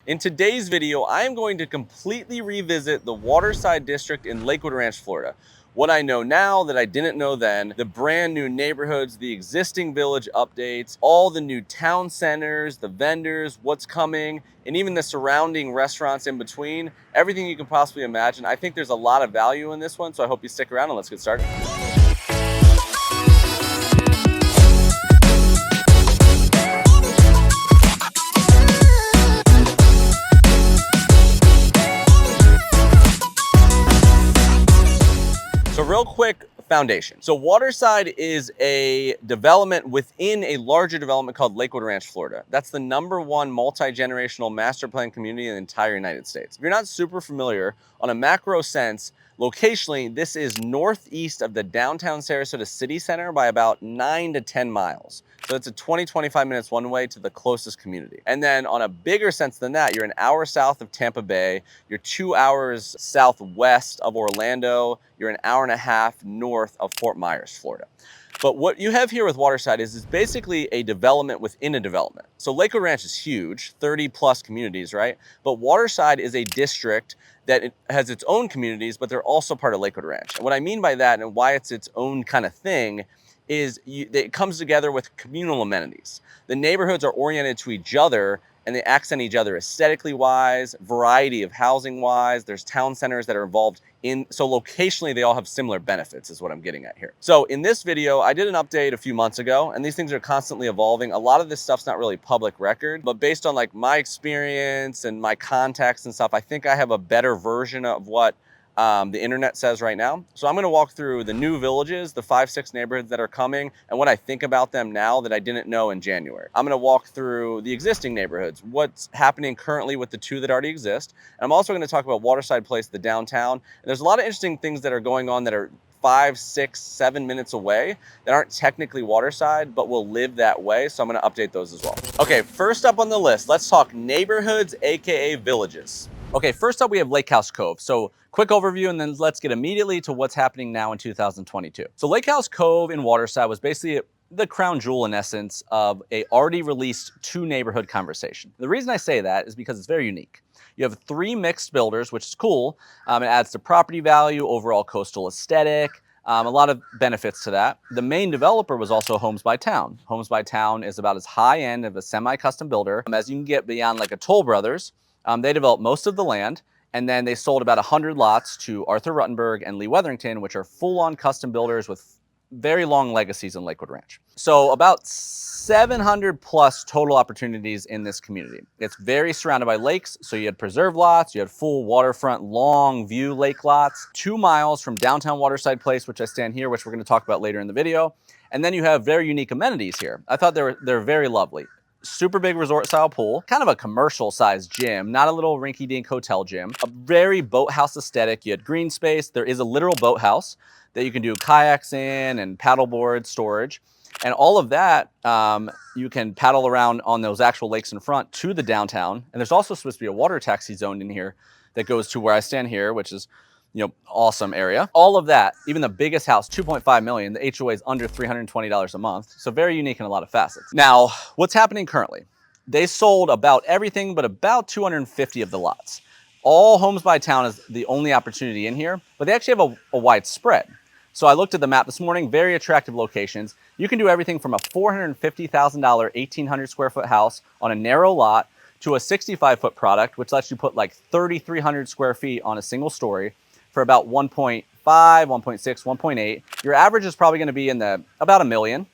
In today's video, I am going to completely revisit the Waterside District in Lakewood Ranch, Florida. What I know now that I didn't know then, the brand new neighborhoods, the existing village updates, all the new town centers, the vendors, what's coming, and even the surrounding restaurants in between, everything you can possibly imagine. I think there's a lot of value in this one, so I hope you stick around and let's get started. So real quick foundation. So Waterside is a development within a larger development called Lakewood Ranch, Florida. That's the #1 multi-generational master plan community in the entire United States. If you're not super familiar, on a macro sense, locationally, this is northeast of the downtown Sarasota city center by about 9 to 10 miles. So it's a 20-25 minutes one way to the closest community. And then on a bigger sense than that, you're an hour south of Tampa Bay, you're 2 hours southwest of Orlando, you're an hour and a half north of Fort Myers, Florida. But what you have here with Waterside is basically a development within a development. So Lakewood Ranch is huge, 30 plus communities, right? But Waterside is a district that it has its own communities, but they're also part of Lakewood Ranch. And what I mean by that and why it's its own kind of thing is it comes together with communal amenities. The neighborhoods are oriented to each other and they accent each other aesthetically wise, variety of housing wise. There's town centers that are involved in, so locationally they all have similar benefits is what I'm getting at here. So in this video, I did an update a few months ago and these things are constantly evolving. A lot of this stuff's not really public record, but based on like my experience and my contacts and stuff, I think I have a better version of what the internet says right now. So I'm gonna walk through the new villages, the 5-6 neighborhoods that are coming, and what I think about them now that I didn't know in January. I'm gonna walk through the existing neighborhoods, what's happening currently with the 2 that already exist. And I'm also gonna talk about Waterside Place, the downtown. And there's a lot of interesting things that are going on that are 5, 6, 7 minutes away that aren't technically Waterside, but will live that way. So I'm gonna update those as well. Okay, first up on the list, let's talk neighborhoods, AKA villages. Okay, first up we have Lakehouse Cove. So quick overview and then let's get immediately to what's happening now in 2022. So Lakehouse Cove in Waterside was basically the crown jewel in essence of a already released 2 neighborhood conversation. The reason I say that is because it's very unique. You have 3 mixed builders, which is cool. It adds to property value, overall coastal aesthetic, a lot of benefits to that. The main developer was also Homes by Towne. Homes by Towne is about as high end of a semi-custom builder as you can get beyond like a Toll Brothers. They developed most of the land, and then they sold about 100 lots to Arthur Rutenberg and Lee Wetherington, which are full-on custom builders with very long legacies in Lakewood Ranch. So about 700 plus total opportunities in this community. It's very surrounded by lakes, so you had preserve lots, you had full waterfront, long view lake lots, 2 miles from downtown Waterside Place, which I stand here, which we're going to talk about later in the video. And then you have very unique amenities here. I thought they're very lovely. Super big resort style pool, kind of a commercial sized gym, not a little rinky dink hotel gym, a very boathouse aesthetic. You had green space. There is a literal boathouse that you can do kayaks in and paddleboard storage. And all of that, you can paddle around on those actual lakes in front to the downtown. And there's also supposed to be a water taxi zone in here that goes to where I stand here, which is, you know, awesome area. All of that, even the biggest house, 2.5 million, the HOA is under $320 a month. So very unique in a lot of facets. Now, what's happening currently? They sold about everything, but about 250 of the lots. All Homes by Towne is the only opportunity in here, but they actually have a wide spread. So I looked at the map this morning, very attractive locations. You can do everything from a $450,000, 1,800 square foot house on a narrow lot to a 65-foot product, which lets you put like 3,300 square feet on a single story for about 1.5, 1.6, 1.8. Your average is probably going to be in the about $1 million.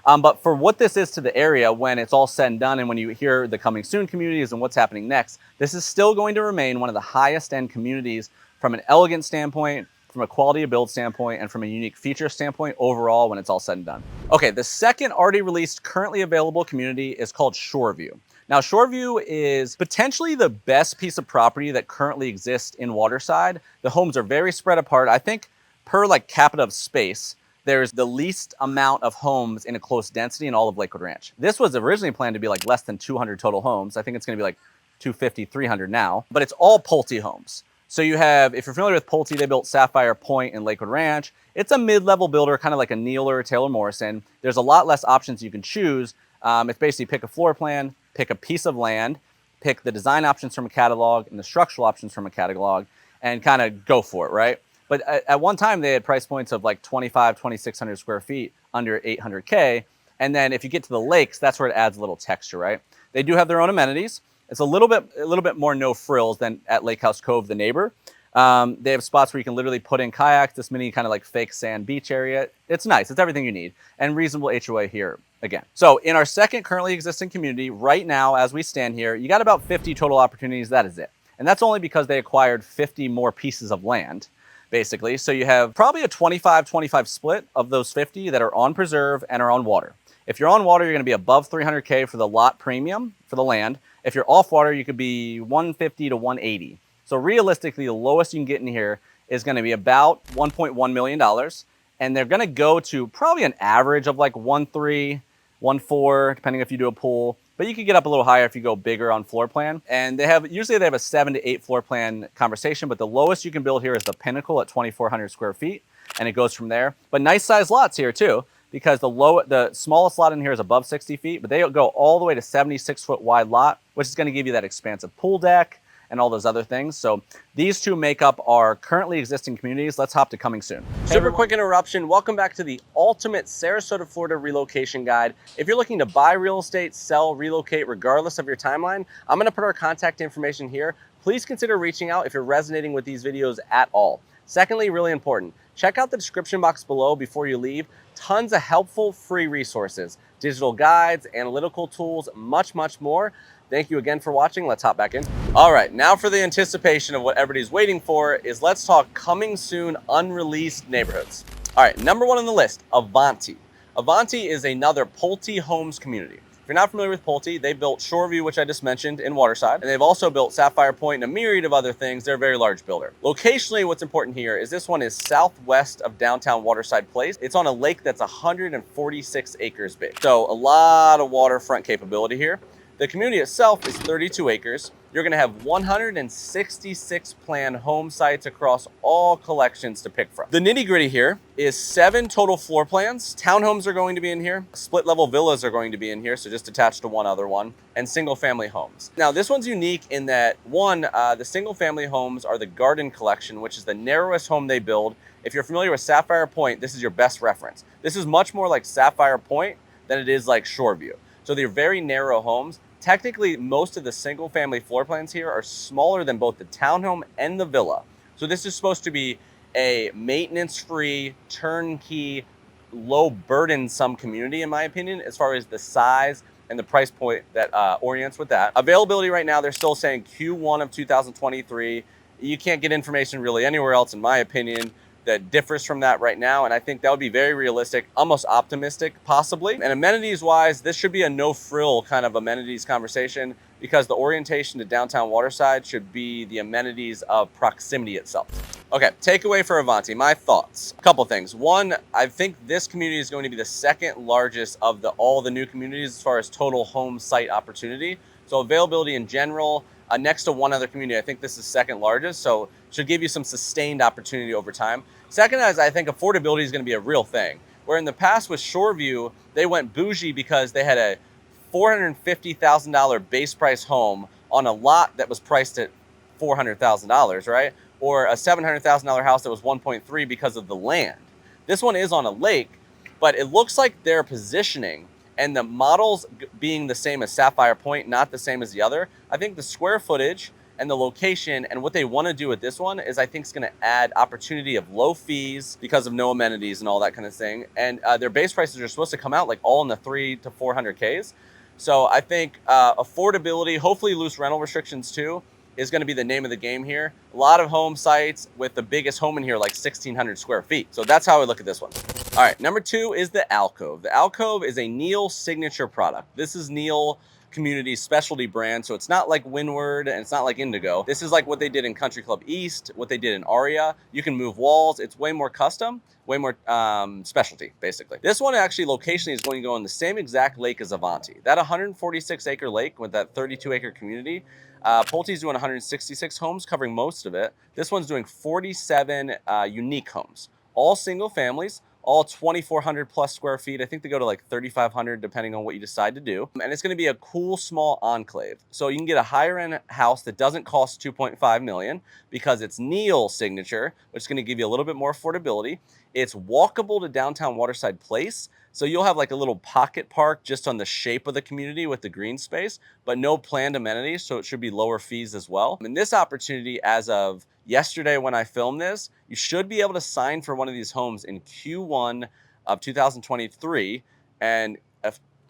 But for what this is to the area when it's all said and done and when you hear the coming soon communities and what's happening next, this is still going to remain one of the highest end communities from an elegant standpoint, from a quality of build standpoint, and from a unique feature standpoint overall when it's all said and done. Okay, the second already released, currently available community is called Shoreview. Now, Shoreview is potentially the best piece of property that currently exists in Waterside. The homes are very spread apart. I think per like capita of space, there's the least amount of homes in a close density in all of Lakewood Ranch. This was originally planned to be like less than 200 total homes. I think it's gonna be like 250, 300 now, but it's all Pulte homes. So you have, if you're familiar with Pulte, they built Sapphire Point in Lakewood Ranch. It's a mid-level builder, kind of like a Neal or a Taylor Morrison. There's a lot less options you can choose. It's basically pick a floor plan, pick a piece of land, pick the design options from a catalog and the structural options from a catalog and kind of go for it, right? But at one time, they had price points of like 2,600 square feet under 800K. And then if you get to the lakes, that's where it adds a little texture, right? They do have their own amenities. It's a little bit more no frills than at Lakehouse Cove, the neighbor. They have spots where you can literally put in kayaks, this mini kind of like fake sand beach area. It's nice. It's everything you need. And reasonable HOA here again. So in our second currently existing community, right now, as we stand here, you got about 50 total opportunities. That is it. And that's only because they acquired 50 more pieces of land, basically. So you have probably a 25-25 split of those 50 that are on preserve and are on water. If you're on water, you're going to be above 300K for the lot premium for the land. If you're off water, you could be 150 to 180. So realistically, the lowest you can get in here is going to be about $1.1 million. And they're going to go to probably an average of like 1.3, 1.4, depending if you do a pool. But you could get up a little higher if you go bigger on floor plan. And usually they have a 7 to 8 floor plan conversation, but the lowest you can build here is the Pinnacle at 2,400 square feet. And it goes from there. But nice size lots here too, because the smallest lot in here is above 60 feet, but they go all the way to 76-foot wide lot, which is going to give you that expansive pool deck and all those other things. So these two make up our currently existing communities. Let's hop to coming soon. Super quick interruption. Welcome back to the ultimate Sarasota, Florida relocation guide. If you're looking to buy real estate, sell, relocate, regardless of your timeline, I'm going to put our contact information here. Please consider reaching out if you're resonating with these videos at all. Secondly, really important, check out the description box below before you leave. Tons of helpful free resources, digital guides, analytical tools, much, much more. Thank you again for watching. Let's hop back in. All right, now for the anticipation of what everybody's waiting for is let's talk coming soon unreleased neighborhoods. All right, number one on the list, Avanti. Avanti is another Pulte Homes community. If you're not familiar with Pulte, they built Shoreview, which I just mentioned, in Waterside, and they've also built Sapphire Point and a myriad of other things. They're a very large builder. Locationally, what's important here is this one is southwest of downtown Waterside Place. It's on a lake that's 146 acres big. So a lot of waterfront capability here. The community itself is 32 acres. You're gonna have 166 planned home sites across all collections to pick from. The nitty gritty here is 7 total floor plans. Townhomes are going to be in here. Split level villas are going to be in here, so just attached to one other one, and single family homes. Now this one's unique in that one, the single family homes are the Garden Collection, which is the narrowest home they build. If you're familiar with Sapphire Point, this is your best reference. This is much more like Sapphire Point than it is like Shoreview. So they're very narrow homes. Technically, most of the single family floor plans here are smaller than both the townhome and the villa. So this is supposed to be a maintenance-free, turnkey, low burdensome community, in my opinion, as far as the size and the price point that orients with that. Availability right now, they're still saying Q1 of 2023. You can't get information really anywhere else, in my opinion, that differs from that right now. And I think that would be very realistic, almost optimistic, possibly. And amenities wise, this should be a no frill kind of amenities conversation because the orientation to downtown Waterside should be the amenities of proximity itself. Okay, takeaway for Avanti, my thoughts. A couple things. One, I think this community is going to be the second largest of all the new communities as far as total home site opportunity. So availability in general, next to one other community, I think this is second largest, so should give you some sustained opportunity over time. Second is I think affordability is going to be a real thing. Where in the past with Shoreview, they went bougie because they had a $450,000 base price home on a lot that was priced at $400,000, right? Or a $700,000 house that was 1.3 because of the land. This one is on a lake, but it looks like their positioning and the models being the same as Sapphire Point, not the same as the other. I think the square footage and the location and what they want to do with this one is I think it's going to add opportunity of low fees because of no amenities and all that kind of thing. And their base prices are supposed to come out like all in the 300 to 400Ks. So I think affordability, hopefully loose rental restrictions too, is going to be the name of the game here. A lot of home sites with the biggest home in here, like 1,600 square feet. So that's how I look at this one. All right, number 2 is the Alcove. The Alcove is a Neal signature product. This is Neal Communities specialty brand, so it's not like Windward and it's not like Indigo. This is like what they did in Country Club East, what they did in Aria. You can move walls. It's way more custom, way more specialty, basically. This one actually locationally is going to go on the same exact lake as Avanti. That 146-acre lake with that 32-acre community, Pulte's doing 166 homes, covering most of it. This one's doing 47 unique homes, all single families, all 2,400 plus square feet. I think they go to like 3,500 depending on what you decide to do. And it's going to be a cool small enclave. So you can get a higher end house that doesn't cost 2.5 million because it's Neal signature, which is going to give you a little bit more affordability. It's walkable to downtown Waterside Place. So you'll have like a little pocket park just on the shape of the community with the green space, but no planned amenities. So it should be lower fees as well. And this opportunity, as of yesterday when I filmed this, you should be able to sign for one of these homes in Q1 of 2023. And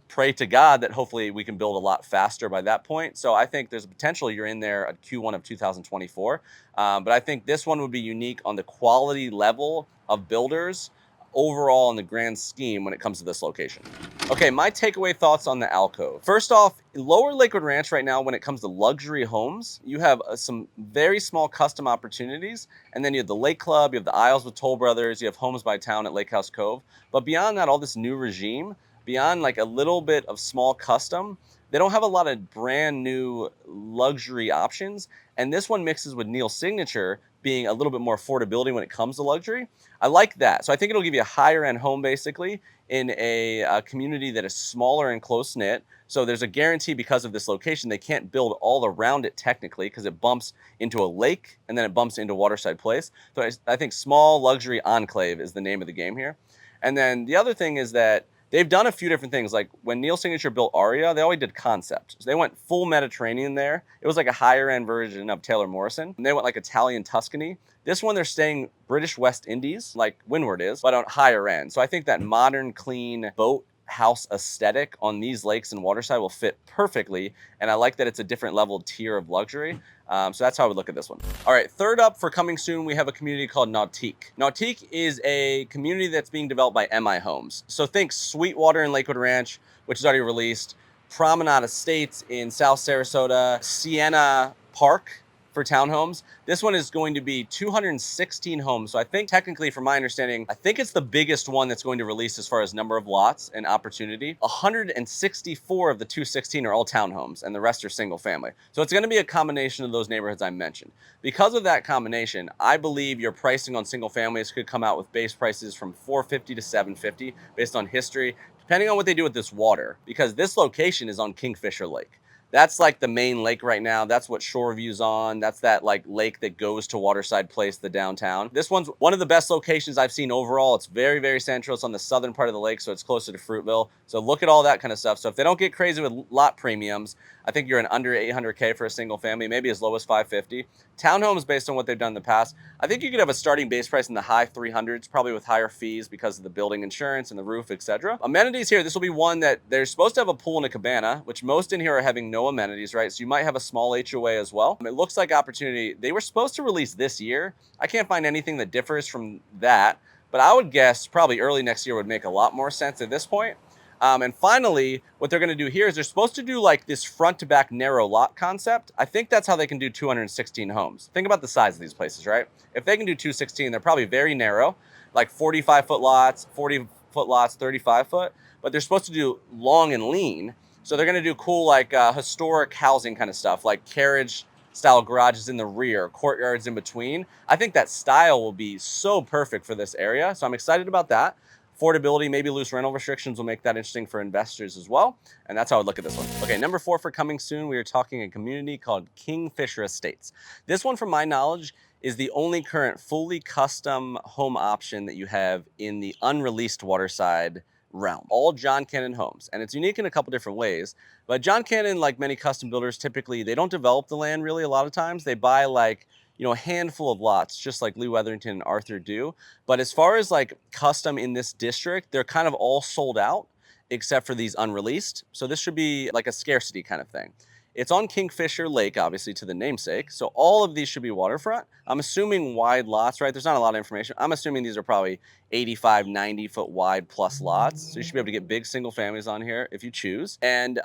pray to God that hopefully we can build a lot faster by that point. So I think there's a potential you're in there at Q1 of 2024. But I think this one would be unique on the quality level of builders overall in the grand scheme when it comes to this location. Okay, my takeaway thoughts on the Alcove. First off, Lower Lakewood Ranch right now, when it comes to luxury homes, you have some very small custom opportunities, and then you have the Lake Club, you have the Isles with Toll Brothers, you have Homes by Towne at Lakehouse Cove. But beyond that, all this new regime, beyond like a little bit of small custom, they don't have a lot of brand new luxury options. And this one mixes with Neal's signature being a little bit more affordability when it comes to luxury. I like that. So I think it'll give you a higher end home basically in a community that is smaller and close knit. So there's a guarantee because of this location, they can't build all around it technically because it bumps into a lake and then it bumps into Waterside Place. So I think small luxury enclave is the name of the game here. And then the other thing is that they've done a few different things. Like when Neal Signature built Aria, they always did concept. So they went full Mediterranean there. It was like a higher end version of Taylor Morrison. And they went like Italian Tuscany. This one, they're staying British West Indies, like Windward is, but on higher end. So I think that modern, clean boat house aesthetic on these lakes in Waterside will fit perfectly. And I like that it's a different level tier of luxury. So that's how I would look at this one. All right, third up for coming soon, we have a community called Nautique. Nautique is a community that's being developed by MI Homes. So think Sweetwater and Lakewood Ranch, which is already released, Promenade Estates in South Sarasota, Sienna Park for townhomes. This one is going to be 216 homes. So I think technically, from my understanding, I think it's the biggest one that's going to release as far as number of lots and opportunity. 164 of the 216 are all townhomes and the rest are single family. So it's going to be a combination of those neighborhoods I mentioned. Because of that combination, I believe your pricing on single families could come out with base prices from $450 to $750 based on history, depending on what they do with this water, because this location is on Kingfisher Lake. That's like the main lake right now. That's what Shoreview's on. That's that like lake that goes to Waterside Place, the downtown. This one's one of the best locations I've seen overall. It's very, very central. It's on the southern part of the lake, so it's closer to Fruitville. So look at all that kind of stuff. So if they don't get crazy with lot premiums, I think you're in under 800K for a single family, maybe as low as 550. Townhomes, based on what they've done in the past, I think you could have a starting base price in the high 300s, probably with higher fees because of the building insurance and the roof, etc. Amenities here, this will be one that they're supposed to have a pool and a cabana, which most in here are having no amenities, right? So you might have a small HOA as well. It looks like opportunity. They were supposed to release this year. I can't find anything that differs from that, but I would guess probably early next year would make a lot more sense at this point. And finally, what they're going to do here is they're supposed to do like this front to back narrow lot concept. I think that's how they can do 216 homes. Think about the size of these places, right? If they can do 216, they're probably very narrow, like 45-foot lots, 40-foot lots, 35-foot, but they're supposed to do long and lean. So they're going to do cool, like historic housing kind of stuff, like carriage style garages in the rear, courtyards in between. I think that style will be so perfect for this area. So I'm excited about that. Affordability, maybe loose rental restrictions will make that interesting for investors as well. And that's how I look at this one. Okay, number 4 for coming soon, we are talking a community called Kingfisher Estates. This one, from my knowledge, is the only current fully custom home option that you have in the unreleased Waterside realm. All John Cannon homes. And it's unique in a couple different ways. But John Cannon, like many custom builders, typically, they don't develop the land really a lot of times. They buy like, you know, a handful of lots, just like Lee Wetherington and Arthur do. But as far as like custom in this district, they're kind of all sold out except for these unreleased. So this should be like a scarcity kind of thing. It's on Kingfisher Lake, obviously, to the namesake. So all of these should be waterfront. I'm assuming wide lots, right? There's not a lot of information. I'm assuming these are probably 85, 90-foot wide plus lots. So you should be able to get big single families on here if you choose. And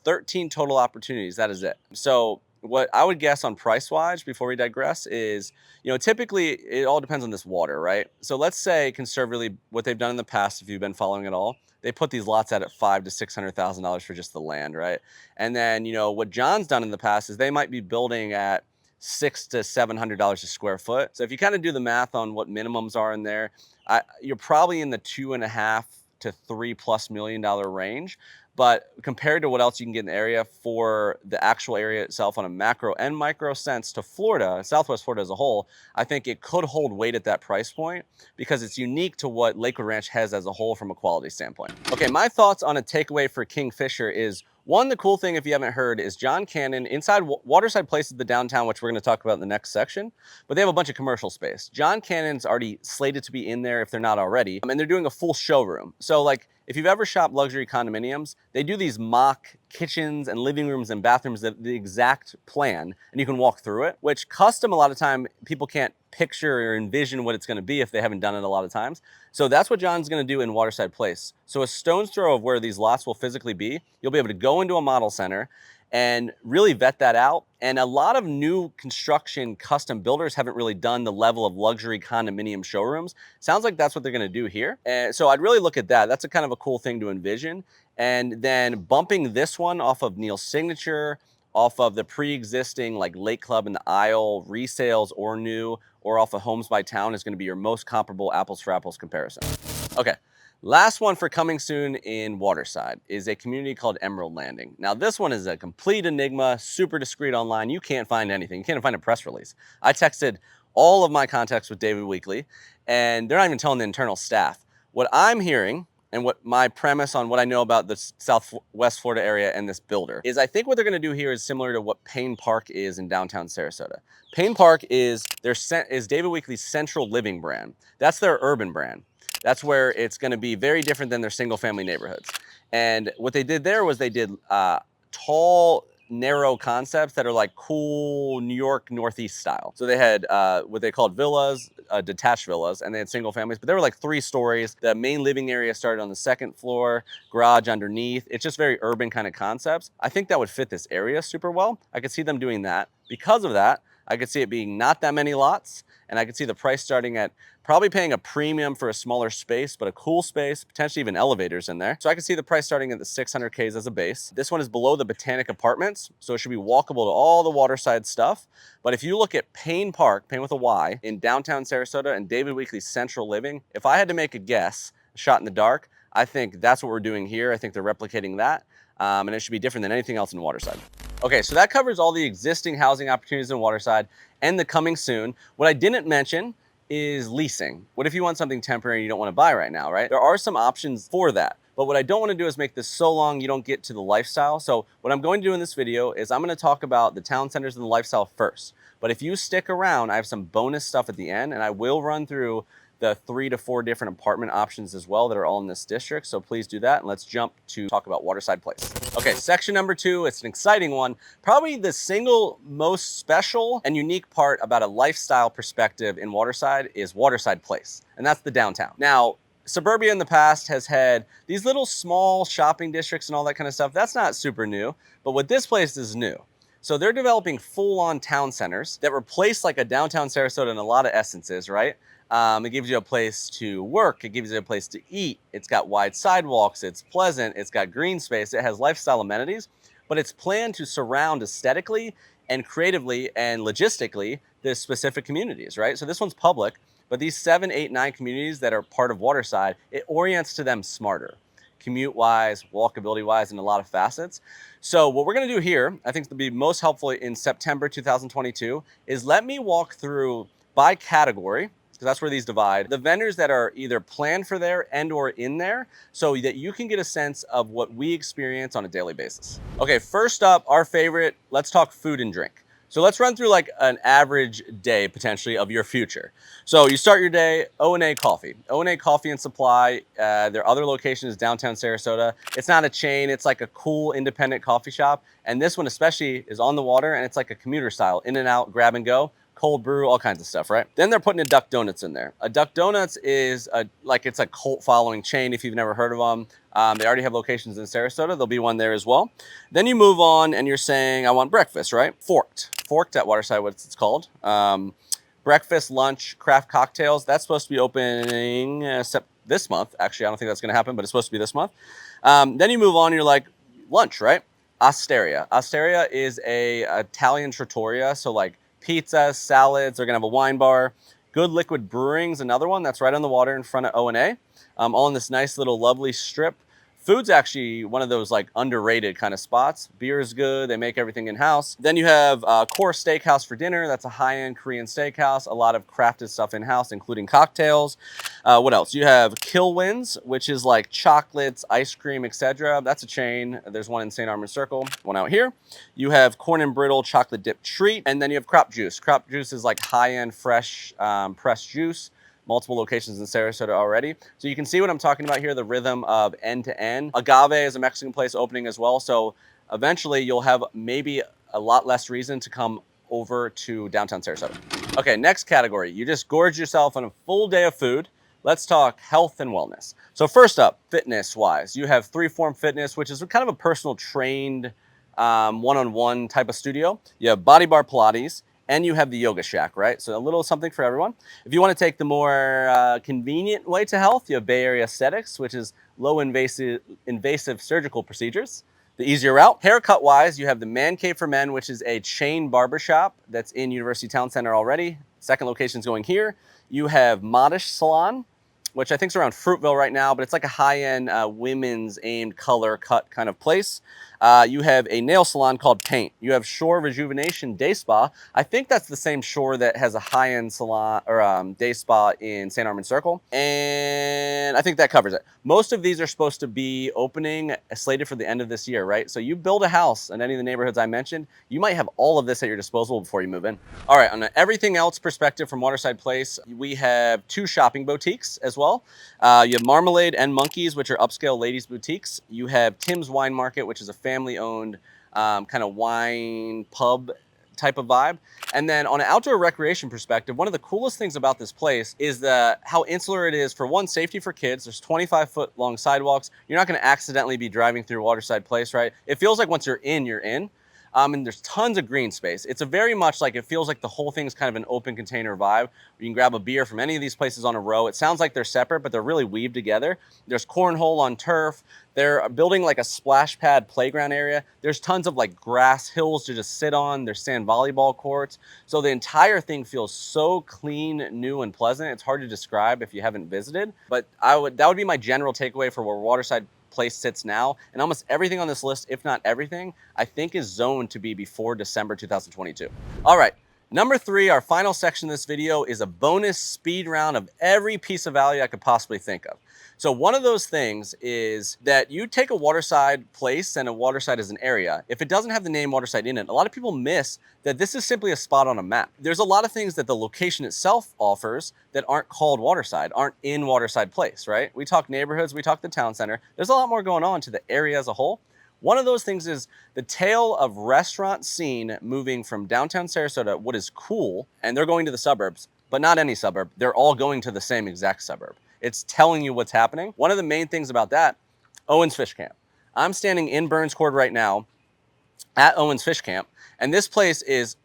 13 total opportunities. That is it. So what I would guess on price-wise, before we digress, is, you know, typically it all depends on this water, right? So let's say conservatively what they've done in the past, if you've been following it all, they put these lots at $500,000 to $600,000 for just the land, right? And then, you know, what John's done in the past is they might be building at $600 to $700 a square foot. So if you kind of do the math on what minimums are in there, you're probably in the $2.5 to $3+ million range. But compared to what else you can get in the area for the actual area itself on a macro and micro sense to Florida, Southwest Florida as a whole, I think it could hold weight at that price point because it's unique to what Lakewood Ranch has as a whole from a quality standpoint. Okay, my thoughts on a takeaway for Kingfisher is, one, the cool thing, if you haven't heard, is John Cannon inside Waterside Place is the downtown, which we're going to talk about in the next section, but they have a bunch of commercial space. John Cannon's already slated to be in there if they're not already, and they're doing a full showroom. So like, if you've ever shopped luxury condominiums, they do these mock kitchens and living rooms and bathrooms, the exact plan, and you can walk through it, which custom, a lot of time, people can't picture or envision what it's going to be if they haven't done it a lot of times. So that's what John's going to do in Waterside Place. So a stone's throw of where these lots will physically be, you'll be able to go into a model center and really vet that out. And a lot of new construction custom builders haven't really done the level of luxury condominium showrooms. Sounds like that's what they're going to do here. And so I'd really look at that. That's a kind of a cool thing to envision. And then bumping this one off of Neal's signature, off of the pre-existing like Lake Club and the Isle resales or new, or off of Homes by Towne is going to be your most comparable apples for apples comparison. Okay. Last one for coming soon in Waterside is a community called Emerald Landing. Now this one is a complete enigma, super discreet online. You can't find anything. You can't find a press release. I texted all of my contacts with David Weekly, and they're not even telling the internal staff. What I'm hearing, and what my premise on what I know about the Southwest Florida area and this builder is, I think what they're going to do here is similar to what Payne Park is in downtown Sarasota. Payne Park is David Weekly's central living brand. That's their urban brand. That's where it's going to be very different than their single family neighborhoods. And what they did there was they did tall, narrow concepts that are like cool New York Northeast style. So they had what they called villas, detached villas, and they had single families, but they were like 3 stories. The main living area started on the 2nd floor, garage underneath. It's just very urban kind of concepts. I think that would fit this area super well. I could see them doing that. Because of that, I could see it being not that many lots, and I could see the price starting at probably paying a premium for a smaller space, but a cool space, potentially even elevators in there. So I can see the price starting at the 600Ks as a base. This one is below the Botanic Apartments, so it should be walkable to all the Waterside stuff. But if you look at Payne Park, Payne with a Y, in downtown Sarasota and David Weekly's central living, if I had to make a guess, a shot in the dark, I think that's what we're doing here. I think they're replicating that, and it should be different than anything else in Waterside. Okay, so that covers all the existing housing opportunities in Waterside and the coming soon. What I didn't mention is leasing. What if you want something temporary you don't want to buy right now, right? There are some options for that. But what I don't want to do is make this so long you don't get to the lifestyle. So what I'm going to do in this video is I'm going to talk about the town centers and the lifestyle first. But if you stick around, I have some bonus stuff at the end, and I will run through the 3 to 4 different apartment options as well that are all in this district. So please do that. And let's jump to talk about Waterside Place. Okay, section number 2, it's an exciting one. Probably the single most special and unique part about a lifestyle perspective in Waterside is Waterside Place. And that's the downtown. Now, suburbia in the past has had these little small shopping districts and all that kind of stuff. That's not super new, but what this place is new. So they're developing full-on town centers that replace like a downtown Sarasota in a lot of essences, right? It gives you a place to work. It gives you a place to eat. It's got wide sidewalks. It's pleasant. It's got green space. It has lifestyle amenities, but it's planned to surround aesthetically and creatively and logistically the specific communities, right? So this one's public, but these 7, 8, 9 communities that are part of Waterside, it orients to them smarter, commute-wise, walkability-wise, in a lot of facets. So what we're going to do here, I think will be most helpful in September 2022, is let me walk through by category, because that's where these divide, the vendors that are either planned for there and or in there, so that you can get a sense of what we experience on a daily basis. Okay, first up, our favorite, let's talk food and drink. So let's run through like an average day potentially of your future. So you start your day, O&A Coffee. O&A Coffee and Supply, their other location is downtown Sarasota. It's not a chain, it's like a cool independent coffee shop. And this one especially is on the water, and it's like a commuter style, in and out, grab and go. Cold brew, all kinds of stuff, right? Then they're putting a Duck Donuts in there. A Duck Donuts is it's a cult following chain if you've never heard of them. They already have locations in Sarasota. There'll be one there as well. Then you move on and you're saying, I want breakfast, right? Forked at Waterside, what it's called. Breakfast, lunch, craft cocktails. That's supposed to be opening this month. Actually, I don't think that's gonna happen, but it's supposed to be this month. Then you move on, you're like, lunch, right? Osteria. Osteria is a Italian trattoria, so like pizzas, salads. They're gonna have a wine bar. Good Liquid Brewing's another one that's right on the water in front of O&A, all in this nice little lovely strip. Food's actually one of those like underrated kind of spots. Beer is good. They make everything in-house. Then you have Core Steakhouse for dinner. That's a high-end Korean steakhouse. A lot of crafted stuff in-house, including cocktails. What else? You have Kilwins, which is like chocolates, ice cream, etc. That's a chain. There's one in St. Armand Circle, one out here. You have Corn and Brittle chocolate dip treat. And then you have Crop Juice. Crop Juice is like high-end fresh pressed juice. Multiple locations in Sarasota already. So you can see what I'm talking about here, the rhythm of end to end. Agave is a Mexican place opening as well. So eventually you'll have maybe a lot less reason to come over to downtown Sarasota. Okay, next category. You just gorge yourself on a full day of food. Let's talk health and wellness. So first up, fitness-wise, you have 3Form Fitness, which is kind of a personal trained one-on-one type of studio. You have Body Bar Pilates, and you have the Yoga Shack, right? So a little something for everyone. If you want to take the more convenient way to health, you have Bay Area Aesthetics, which is low invasive surgical procedures. The easier route. Haircut wise, you have the Man Cave for Men, which is a chain barbershop that's in University Town Center already. Second location is going here. You have Modish Salon, which I think is around Fruitville right now, but it's like a high-end women's aimed color cut kind of place. You have a nail salon called Paint. You have Shore Rejuvenation Day Spa. I think that's the same Shore that has a high-end salon or day spa in St. Armand Circle. And I think that covers it. Most of these are supposed to be opening slated for the end of this year, right? So you build a house in any of the neighborhoods I mentioned, you might have all of this at your disposal before you move in. All right, on an everything else perspective from Waterside Place, we have 2 shopping boutiques as well. You have Marmalade and Monkeys, which are upscale ladies boutiques. You have Tim's Wine Market, which is a family-owned kind of wine pub type of vibe. And then on an outdoor recreation perspective, one of the coolest things about this place is how insular it is for one, safety for kids. There's 25-foot long sidewalks. You're not going to accidentally be driving through Waterside Place, right? It feels like once you're in, you're in. And there's tons of green space. It's a very much like, it feels like the whole thing's kind of an open container vibe. You can grab a beer from any of these places on a row. It sounds like they're separate, but they're really weaved together. There's cornhole on turf. They're building like a splash pad playground area. There's tons of like grass hills to just sit on. There's sand volleyball courts. So the entire thing feels so clean, new, and pleasant. It's hard to describe if you haven't visited, but that would be my general takeaway for where Waterside Place sits now. And almost everything on this list, if not everything, I think is zoned to be before December 2022. All right, number 3, our final section of this video is a bonus speed round of every piece of value I could possibly think of. So one of those things is that you take a Waterside Place and a Waterside as an area. If it doesn't have the name Waterside in it, a lot of people miss that this is simply a spot on a map. There's a lot of things that the location itself offers that aren't called Waterside, aren't in Waterside Place, right? We talk neighborhoods, we talk the town center. There's a lot more going on to the area as a whole. One of those things is the tale of restaurant scene moving from downtown Sarasota, what is cool, and they're going to the suburbs, but not any suburb. They're all going to the same exact suburb. It's telling you what's happening. One of the main things about that, Owen's Fish Camp. I'm standing in Burns Court right now at Owen's Fish Camp, and this place is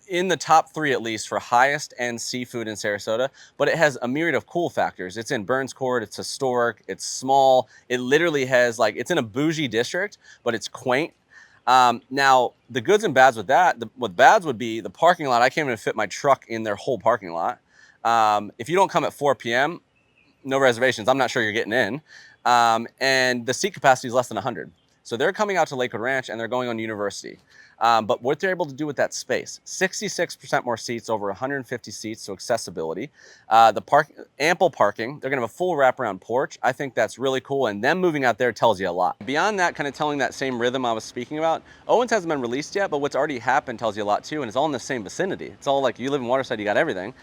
in the top 3 at least for highest end seafood in Sarasota, but it has a myriad of cool factors. It's in Burns Court, it's historic, it's small. It literally has it's in a bougie district, but it's quaint. Now, the goods and bads with that, what bads would be the parking lot. I can't even fit my truck in their whole parking lot. If you don't come at 4 p.m., no reservations, I'm not sure you're getting in. And the seat capacity is less than 100. So they're coming out to Lakewood Ranch and they're going on University. But what they're able to do with that space, 66% more seats, over 150 seats, so accessibility. Ample parking. They're gonna have a full wraparound porch. I think that's really cool, and them moving out there tells you a lot. Beyond that, kind of telling that same rhythm I was speaking about, Owens hasn't been released yet, but what's already happened tells you a lot too, and it's all in the same vicinity. It's all like, you live in Waterside, you got everything.